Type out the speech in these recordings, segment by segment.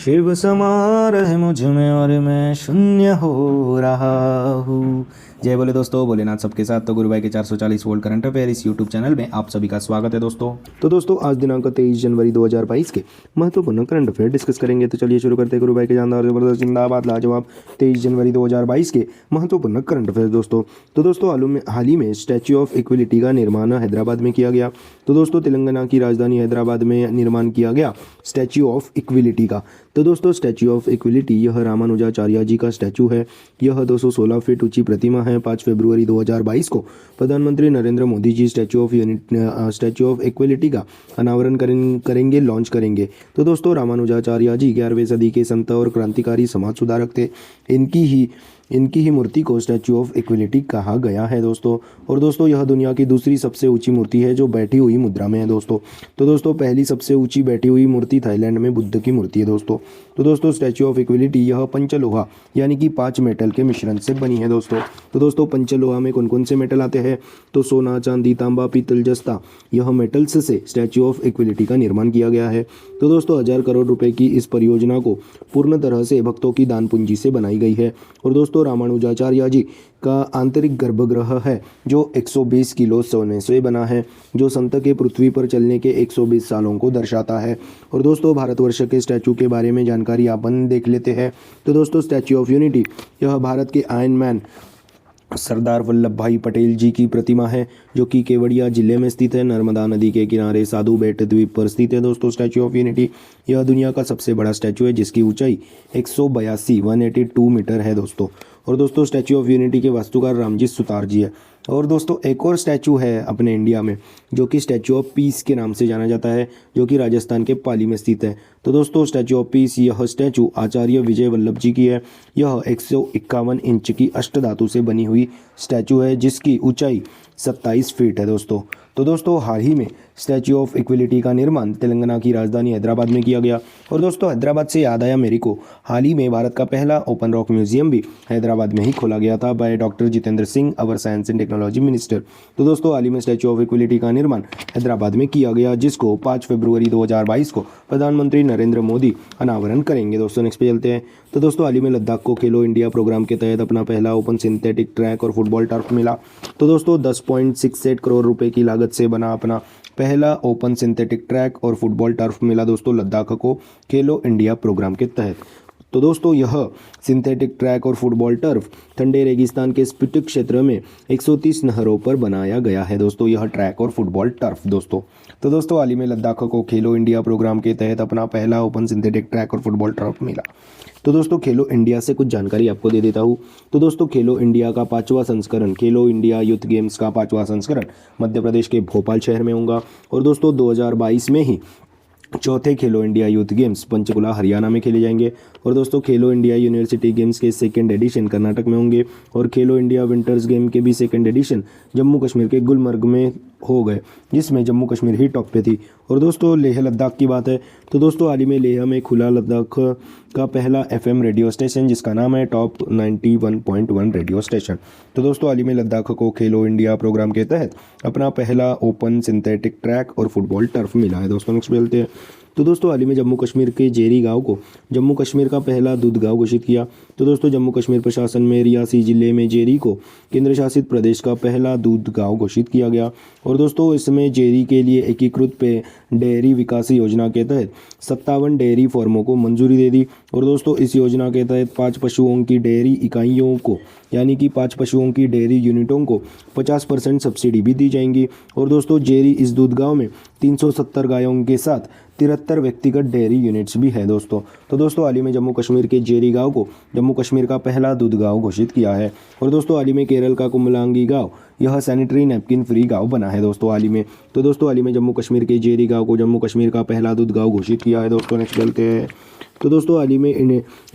शिव समा रहे मुझ में और मैं शून्य हो रहा हूँ। जय बोले दोस्तों, भोलेनाथ सबके साथ। तो गुरु भाई के 440 वोल्ट करंट अफेयर इस यूट्यूब चैनल में आप सभी का स्वागत है दोस्तों। तो दोस्तों आज दिनांक 23 जनवरी 2022 के महत्वपूर्ण करंट अफेयर डिस्कस करेंगे। तो चलिए शुरू करते हैं गुरु भाई के जानदार जबरदस्त जिंदाबाद लाजवाब 23 जनवरी 2022 के महत्वपूर्ण करंट अफेयर दोस्तों। तो दोस्तों हाल ही में स्टैच्यू ऑफ इक्विलिटी का निर्माण हैदराबाद में किया गया। तो दोस्तों तेलंगाना की राजधानी हैदराबाद में निर्माण किया गया स्टैच्यू ऑफ इक्विलिटी का। तो दोस्तों स्टैच्यू ऑफ इक्विलिटी यह रामानुजाचार्य जी का स्टैच्यू है। यह 216 फीट ऊंची प्रतिमा है। 5 फरवरी 2022 को प्रधानमंत्री Narendra Modi ji statue of equality का अनावरण करेंगे, लॉन्च करेंगे। तो दोस्तों रामानुजाचार्य जी 11वीं सदी के संत और क्रांतिकारी समाज सुधारक थे। इनकी ही मूर्ति को स्टैच्यू ऑफ इक्विलिटी कहा गया है दोस्तों। और दोस्तों यह दुनिया की दूसरी सबसे ऊंची मूर्ति है जो बैठी हुई मुद्रा में है दोस्तों। तो दोस्तों पहली सबसे ऊंची बैठी हुई मूर्ति थाईलैंड में बुद्ध की मूर्ति है दोस्तों। तो दोस्तों स्टैच्यू ऑफ इक्विलिटी यह पंचलोहा यानी कि 5 मेटल के मिश्रण से बनी है दोस्तों। तो दोस्तों पंचलोहा में कौन कौन से मेटल आते हैं? तो सोना, चांदी, तांबा, पीतल, जस्ता, यह मेटल्स से स्टैच्यू ऑफ इक्विलिटी का निर्माण किया गया है। तो दोस्तों 1000 करोड़ रुपए की इस परियोजना को पूर्ण तरह से भक्तों की दान पूंजी से बनाई गई है। और दोस्तों रामानुजाचार्य जी का आंतरिक गर्भगृह है जो 120 किलो सोने से बना है, जो संत के पृथ्वी पर चलने के 120 सालों को दर्शाता है। और दोस्तों भारतवर्ष के स्टैच्यू के बारे में जानकारी अपन देख लेते हैं। तो दोस्तों स्टैच्यू ऑफ यूनिटी यह भारत के आयरन मैन सरदार वल्लभ भाई पटेल जी की प्रतिमा है जो कि केवड़िया जिले में स्थित है। नर्मदा नदी के किनारे साधु बेट द्वीप पर स्थित है दोस्तों स्टैच्यू ऑफ यूनिटी। यह दुनिया का सबसे बड़ा स्टैच्यू है जिसकी ऊंचाई 182 मीटर है दोस्तों। और दोस्तों स्टैच्यू ऑफ यूनिटी के वास्तुकार रामजी सुतार जी है। और दोस्तों एक और स्टैचू है अपने इंडिया में जो कि स्टैचू ऑफ पीस के नाम से जाना जाता है, जो कि राजस्थान के पाली में स्थित है। तो दोस्तों स्टैचू ऑफ पीस यह स्टैचू आचार्य विजय वल्लभ जी की है। यह 151 इंच की अष्टधातु से बनी हुई स्टैचू है जिसकी ऊंचाई 27 फीट है दोस्तों। तो दोस्तों हाल ही में स्टैच्यू ऑफ इक्विलिटी का निर्माण तेलंगाना की राजधानी हैदराबाद में किया गया। और दोस्तों हैदराबाद से याद आया मेरे को, हाल ही में भारत का पहला ओपन रॉक म्यूजियम भी हैदराबाद में ही खोला गया था by doctor Jitendra Singh, our science and technology minister. तो दोस्तों हाल ही में स्टैच्यू ऑफ इक्विलिटी का निर्माण हैदराबाद में किया गया जिसको 5 फरवरी 2022 को प्रधानमंत्री नरेंद्र मोदी अनावरण करेंगे दोस्तों। नेक्स्ट पे चलते हैं। तो दोस्तों हाल ही में लद्दाख को खेलो इंडिया प्रोग्राम के तहत अपना पहला ओपन सिंथेटिक ट्रैक और फुटबॉल टर्फ मिला। तो दोस्तों 10.68 करोड़ रुपए की लागत से बना अपना पहला ओपन सिंथेटिक ट्रैक और फुटबॉल टर्फ मिला दोस्तों लद्दाख को खेलो इंडिया प्रोग्राम के तहत। तो दोस्तों यह सिंथेटिक ट्रैक और फुटबॉल टर्फ ठंडे रेगिस्तान के स्पिटिक क्षेत्र में 130 नहरों पर बनाया गया है दोस्तों, यह ट्रैक और फुटबॉल टर्फ दोस्तों। तो दोस्तों हाल ही में लद्दाख को खेलो इंडिया प्रोग्राम के तहत अपना पहला ओपन सिंथेटिक ट्रैक और फुटबॉल टर्फ मिला। तो दोस्तों खेलो इंडिया से कुछ जानकारी आपको दे देता हूँ। तो दोस्तों खेलो इंडिया का 5वां संस्करण, खेलो इंडिया यूथ गेम्स का 5वां संस्करण मध्य प्रदेश के भोपाल शहर में होगा। और दोस्तों 2022 में ही चौथे खेलो India youth games Panchkula Haryana में खेले जाएंगे। और दोस्तों खेलो इंडिया यूनिवर्सिटी गेम्स के 2nd एडिशन कर्नाटक में होंगे। और खेलो इंडिया विंटर्स गेम के भी 2nd एडिशन जम्मू कश्मीर के गुलमर्ग में हो गए जिसमें जम्मू कश्मीर ही टॉप पे थी। और दोस्तों लेह लद्दाख की बात है तो दोस्तों हाल ही में लेह में खुला लद्दाख का पहला FM रेडियो स्टेशन जिसका नाम है टॉप 91.1 रेडियो स्टेशन। तो दोस्तों हाल ही में लद्दाख को खेलो इंडिया प्रोग्राम के तहत अपना पहला ओपन सिंथेटिक ट्रैक और फुटबॉल टर्फ मिला है दोस्तों। नेक्स्ट मिलते हैं। तो दोस्तों हाल ही में जम्मू कश्मीर के जेरी गांव को जम्मू कश्मीर का पहला दूध गांव घोषित किया। तो दोस्तों जम्मू कश्मीर प्रशासन में रियासी जिले में जेरी को केंद्र शासित प्रदेश का पहला दूध गांव घोषित किया गया। और दोस्तों इसमें जेरी के लिए एकीकृत पे डेयरी विकास योजना के तहत 57 डेयरी फार्मों को मंजूरी दे दी। और दोस्तों इस योजना के तहत 5 पशुओं की डेयरी इकाइयों को यानी कि 5 पशुओं की डेयरी यूनिटों को 50% सब्सिडी भी दी जाएंगी। और दोस्तों जेरी इस दूध गांव में 370 गायों के साथ 73 व्यक्तिगत डेयरी यूनिट्स भी है दोस्तों। तो दोस्तों हाल ही में जम्मू कश्मीर के जेरी गांव को जम्मू कश्मीर का पहला दूध गांव घोषित किया है। और दोस्तों हाल ही में केरल का कुमलांगी गांव यह सैनिटरी नैपकिन फ्री गांव बना है दोस्तों हाल ही में। तो दोस्तों हाल ही में जम्मू कश्मीर के जेरी गांव को जम्मू कश्मीर का पहला दूध गांव घोषित किया है दोस्तों। नेक्स्ट चलते हैं। तो दोस्तों हाल ही में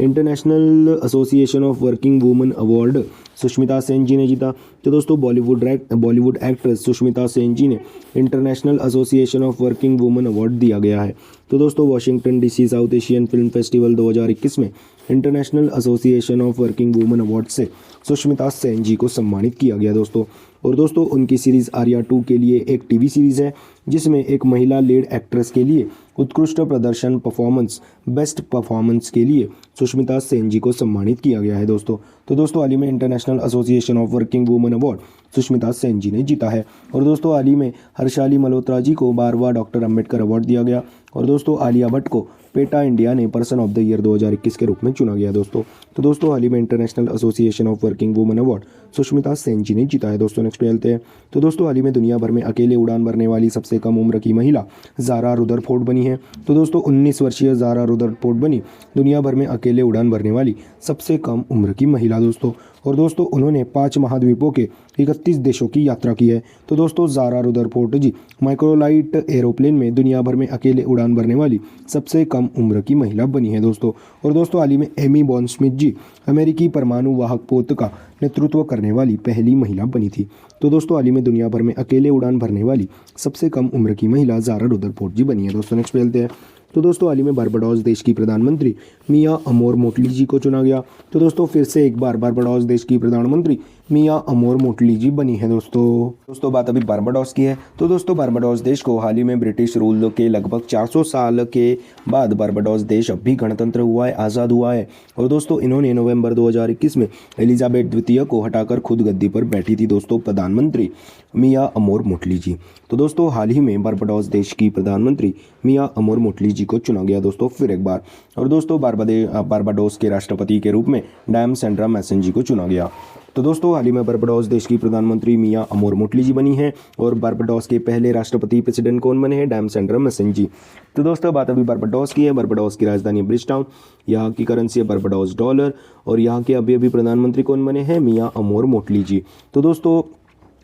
international association of working women award Sushmita Sen ji ने जीता। तो दोस्तों बॉलीवुड एक्ट्रेस सुष्मिता सेन जी ने international association of working women award दिया गया है। तो दोस्तों Washington DC South Asian film festival 2021 में international association of working women award से सुष्मिता सेन जी को सम्मानित किया गया दोस्तों। और दोस्तों उनकी सीरीज़ आर्या 2 के लिए एक टीवी सीरीज़ है जिसमें एक महिला लीड एक्ट्रेस के लिए उत्कृष्ट प्रदर्शन परफॉर्मेंस बेस्ट परफॉर्मेंस के लिए सुष्मिता सेन जी को सम्मानित किया गया है दोस्तों। तो दोस्तों हाल ही में international association of working women award Sushmita Sen ji ने जीता है। और दोस्तों हाल ही में हर्षाली मल्होत्रा जी को 12वां डॉक्टर अंबेडकर अवार्ड दिया गया। और दोस्तों आलिया भट्ट को पेटा इंडिया ने पर्सन ऑफ द ईयर 2021 के रूप में चुना गया दोस्तों। तो दोस्तों हाल ही में international association of working women award Sushmita Sen ji ने जीता है दोस्तों। नेक्स्ट पे चलते हैं। तो दोस्तों हाल ही में दुनिया भर में अकेले उड़ान भरने वाली सबसे कम उम्र की महिला ज़ारा रुदरफोर्ड बनी है। तो दोस्तों 19 वर्षीय ज़ारा रुदरफोर्ड बनी दुनिया भर में अकेले उड़ान भरने वाली सबसे कम उम्र की महिला दोस्तों। और दोस्तों उन्होंने 5 महाद्वीपों के 31 देशों की यात्रा की है। तो दोस्तों ज़ारा रुदरफोर्ड जी माइक्रोलाइट एरोप्लेन में दुनिया भर में अकेले उड़ान भरने वाली सबसे कम उम्र की महिला बनी है दोस्तों। और दोस्तों हाल ही में एमी बॉन स्मिथ जी अमेरिकी परमाणु वाहक पोत का नेतृत्व करने वाली पहली महिला बनी थी। तो दोस्तों हाल ही में दुनिया भर में अकेले उड़ान भरने वाली सबसे कम उम्र की महिला ज़ारा रुदरफोर्ड जी बनी है दोस्तों। नेक्स्ट पे चलते हैं। तो दोस्तों हाल ही में बारबाडोस देश की प्रधानमंत्री मिया अमोर मोटली जी को चुना गया। तो दोस्तों फिर से एक बार बारबाडोस देश की प्रधानमंत्री मिया अमोर मोटली जी बनी है दोस्तों बात अभी बारबाडोस की है। तो दोस्तों बारबाडोस देश को हाल ही में ब्रिटिश रूल के लगभग 400 साल के बाद बारबाडोस देश अब भी गणतंत्र हुआ है, आज़ाद हुआ है। और दोस्तों इन्होंने नवंबर 2021 में एलिजाबेथ द्वितीय को हटाकर खुद गद्दी पर बैठी थी दोस्तों प्रधानमंत्री मिया अमोर मोटली जी। तो दोस्तों हाल ही में बारबाडोस देश की प्रधानमंत्री मिया अमोर मोटली जी को चुना गया दोस्तों फिर एक बार। और दोस्तों बारबाडोस के राष्ट्रपति के रूप में डायम सेंड्रा मैसन जी को चुना गया। तो दोस्तों हाल ही में बारबाडोस देश की प्रधानमंत्री मिया अमोर मोटली जी बनी है। और बारबाडोस के पहले राष्ट्रपति प्रेसिडेंट कौन बने हैं? डायम सेंड्रा मैसन जी। तो दोस्तों बात अभी बारबाडोस की है। बारबाडोस की राजधानी ब्रिजटाउन, यहाँ की करेंसी है बारबाडोस डॉलर। और यहाँ के अभी प्रधानमंत्री कौन बने हैं? मिया अमोर मोटली जी। तो दोस्तों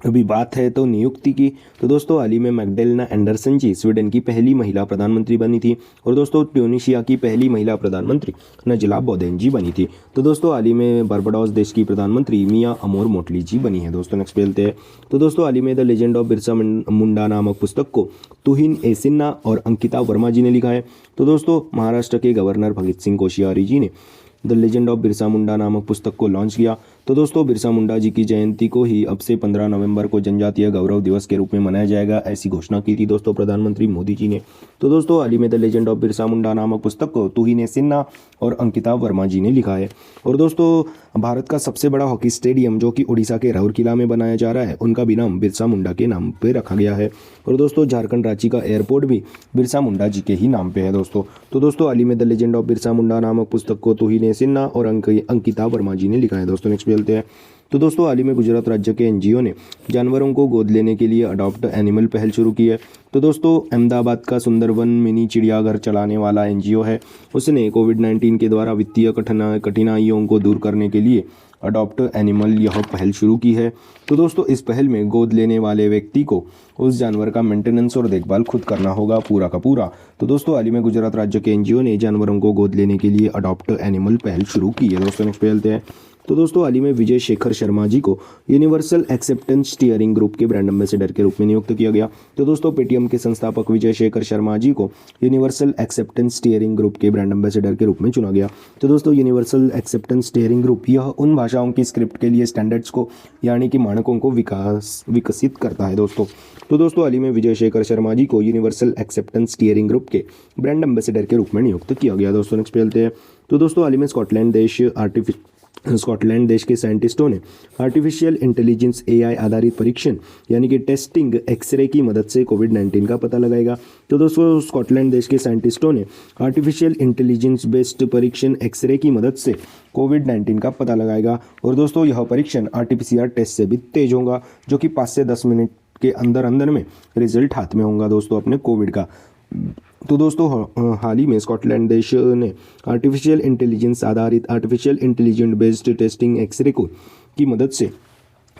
अभी बात है तो नियुक्ति की। तो दोस्तों हाल ही में मैग्डेलेना एंडरसन जी स्वीडन की पहली महिला प्रधानमंत्री बनी थी। और दोस्तों ट्यूनीशिया की पहली महिला प्रधानमंत्री नजला बोदेन जी बनी थी। तो दोस्तों हाल ही में बारबाडोस देश की प्रधानमंत्री मिया अमोर मोटली जी बनी है दोस्तों। नेक्स्ट चलते हैं। तो दोस्तों हाल ही में the legend of Birsa Munda नामक पुस्तक को तुहिन ए सिन्हा और अंकिता वर्मा जी ने लिखा है। तो दोस्तों महाराष्ट्र के गवर्नर भगत सिंह कोश्यारी जी ने the legend of Birsa Munda नामक पुस्तक को लॉन्च किया। तो दोस्तों बिरसा मुंडा जी की जयंती को ही अब से 15 नवंबर को जनजातीय गौरव दिवस के रूप में मनाया जाएगा, ऐसी घोषणा की थी दोस्तों प्रधानमंत्री मोदी जी ने। तो दोस्तों हाल ही में the legend of Birsa Munda नामक पुस्तक को तुहिन सिन्हा और अंकिता वर्मा जी ने लिखा है। और दोस्तों भारत का सबसे बड़ा हॉकी स्टेडियम जो कि उड़ीसा के राउरकेला में बनाया जा रहा है, उनका भी नाम बिरसा मुंडा के नाम पे रखा गया है। और दोस्तों झारखंड रांची का एयरपोर्ट भी बिरसा मुंडा जी के ही नाम पे है दोस्तों। तो दोस्तों हाल ही में the legend of Birsa Munda नामक पुस्तक को तुहिन सिन्हा और अंकिता वर्मा जी ने लिखा है दोस्तों। नेक्स्ट चलते हैं। तो दोस्तों हाल ही में गुजरात राज्य के एनजीओ ने जानवरों को गोद लेने के लिए अडॉप्ट एनिमल पहल शुरू की है। तो दोस्तों अहमदाबाद का सुंदरवन मिनी चिड़ियाघर चलाने वाला एनजीओ है, उसने कोविड-19 के द्वारा वित्तीय कठिनाइयों को दूर करने के लिए अडॉप्ट एनिमल यह पहल शुरू की है। तो दोस्तों इस पहल में गोद लेने वाले व्यक्ति को उस जानवर का मेंटेनेंस और देखभाल खुद करना होगा पूरा का पूरा। तो दोस्तों हाल ही में गुजरात राज्य के एनजीओ ने जानवरों को गोद लेने के लिए अडॉप्ट एनिमल पहल शुरू की है दोस्तों। नेक्स्ट चलते हैं। तो दोस्तों हाल ही में विजय शेखर शर्मा जी को यूनिवर्सल एक्सेप्टेंस स्टीयरिंग ग्रुप के ब्रांड एम्बेसडर के रूप में नियुक्त किया गया। तो दोस्तों पेटीएम के संस्थापक विजय शेखर शर्मा जी को यूनिवर्सल एक्सेप्टेंस स्टीयरिंग ग्रुप के ब्रांड एम्बेसडर के रूप में चुना गया। तो दोस्तों यूनिवर्सल एक्सेप्टेंस स्टीयरिंग ग्रुप यह उन भाषाओं की स्क्रिप्ट के लिए स्टैंडर्ड्स को यानी कि मानकों को विकसित करता है दोस्तों। तो दोस्तों हाल ही में विजय शेखर शर्मा जी को यूनिवर्सल एक्सेप्टेंस स्टीयरिंग ग्रुप के ब्रांड एम्बेसडर के रूप में नियुक्त किया गया दोस्तों। नेक्स्ट चलते हैं। तो दोस्तों हाल ही में स्कॉटलैंड देश के साइंटिस्टों ने आर्टिफिशियल इंटेलिजेंस AI आधारित परीक्षण यानी कि टेस्टिंग एक्सरे की मदद से कोविड-19 का पता लगाएगा। तो दोस्तों स्कॉटलैंड देश के साइंटिस्टों ने आर्टिफिशियल इंटेलिजेंस बेस्ड परीक्षण एक्सरे की मदद से कोविड-19 का पता लगाएगा। और दोस्तों यह परीक्षण RT-PCR टेस्ट से भी तेज होगा, जो कि 5 से 10 मिनट के अंदर में रिजल्ट हाथ में होगा दोस्तों अपने कोविड का। तो दोस्तों हाल ही में स्कॉटलैंड देश ने artificial intelligent based testing x ray की मदद से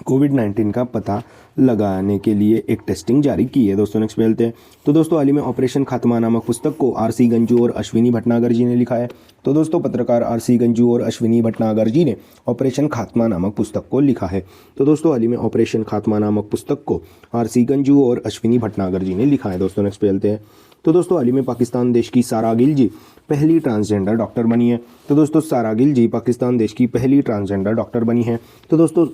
कोविड-19 का पता लगाने के लिए एक टेस्टिंग जारी की है दोस्तों। नेक्स्ट चलते हैं। तो दोस्तों हाल ही में ऑपरेशन खात्मा नामक पुस्तक को RC गंजू और अश्विनी भटनागर जी ने लिखा है। तो दोस्तों पत्रकार RC गंजू और अश्विनी भटनागर जी ने ऑपरेशन खात्मा नामक पुस्तक को लिखा है। तो दोस्तों हाल ही में ऑपरेशन खात्मा नामक पुस्तक को RC गंजू और अश्विनी भटनागर जी ने लिखा है दोस्तों। नेक्स्ट चलते हैं। तो दोस्तों हाल ही में पाकिस्तान देश की सारा गिल जी पहली ट्रांसजेंडर डॉक्टर बनी है। तो दोस्तों सारा गिल जी पाकिस्तान देश की पहली ट्रांसजेंडर डॉक्टर बनी है। तो दोस्तों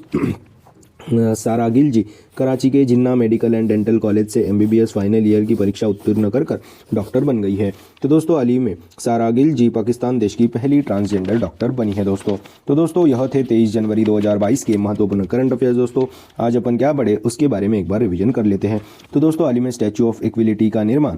सारा गिल जी कराची के जिन्ना मेडिकल एंड डेंटल कॉलेज से MBBS फाइनल ईयर की परीक्षा उत्तीर्ण कर डॉक्टर बन गई है। तो दोस्तों हाल ही में सारा गिल जी पाकिस्तान देश की पहली ट्रांसजेंडर डॉक्टर बनी है दोस्तों। तो दोस्तों यह थे 23 जनवरी 2022 के महत्वपूर्ण करंट अफेयर्स दोस्तों। आज अपन क्या पढ़े उसके बारे में एक बार रिवीजन कर लेते हैं। तो दोस्तों हाल ही में स्टैच्यू ऑफ इक्विलिटी का निर्माण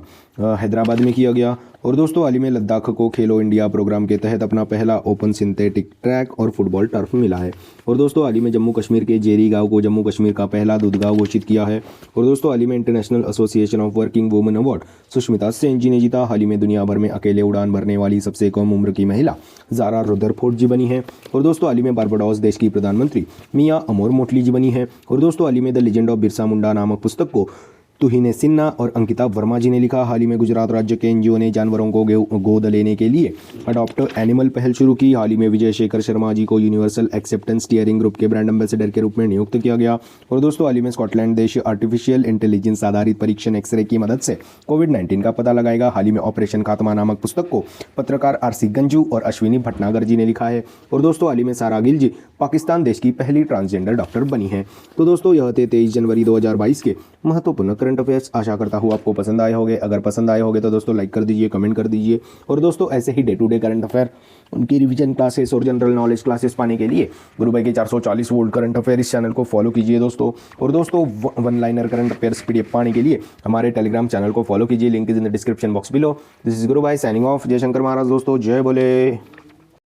हैदराबाद में किया गया। और दोस्तों हाल ही में लद्दाख को खेलो इंडिया प्रोग्राम के तहत अपना पहला ओपन सिंथेटिक ट्रैक और फुटबॉल टर्फ मिला है। और दोस्तों हाल ही में जम्मू कश्मीर के जेरी गांव को जम्मू कश्मीर का पहला दूध गांव घोषित किया है। और दोस्तों हाल ही में international association of working women award Sushmita Sen ji ने जीता। हाल ही में दुनिया भर में अकेले उड़ान भरने वाली सबसे कम उम्र की महिला ज़ारा रुदरफोर्ड जी बनी है। और दोस्तों हाल ही में बारबाडोस देश की प्रधानमंत्री मिया अमोर मोटली जी बनी है। और दोस्तों हाल ही में the legend of Birsa Munda नामक पुस्तक को तुहिने सिन्हा और अंकिता वर्मा जी ने लिखा। हाल ही में गुजरात राज्य के NGO ने जानवरों को गोद लेने के लिए अडॉप्ट एनिमल पहल शुरू की। हाल ही में विजय शेखर शर्मा जी को यूनिवर्सल एक्सेप्टेंस स्टीयरिंग ग्रुप के ब्रांड एम्बेसडर के रूप में नियुक्त किया गया। और दोस्तों हाल ही में स्कॉटलैंड देश आर्टिफिशियल इंटेलिजेंस आधारित परीक्षण एक्सरे की मदद से कोविड-19 का पता लगाएगा। हाल ही में ऑपरेशन खात्मा नामक पुस्तक को पत्रकार RC गंजू और अश्विनी भटनागर जी ने लिखा है। और दोस्तों हाल ही में सारा गिल जी पाकिस्तान देश की पहली ट्रांसजेंडर डॉक्टर बनी है। तो दोस्तों यह थे 23 जनवरी 2022 के महत्वपूर्ण करंट अफेयर्स। आशा करता हूँ आपको पसंद आए होंगे। अगर पसंद आए होंगे तो दोस्तों लाइक कर दीजिए, कमेंट कर दीजिए। और दोस्तों ऐसे ही day to day current affair, उनकी रिवीजन क्लासेस और जनरल नॉलेज क्लासेस पाने के लिए गुरु भाई के 440 वोल्ट करंट अफेयर इस चैनल को फॉलो कीजिए दोस्तों। और दोस्तों one liner current affairs PDF पाने के लिए हमारे टेलीग्राम चैनल को फॉलो कीजिए। Link is in the description box below. This is Guru Bhai signing off. जय शंकर महाराज दोस्तों, जय बोले।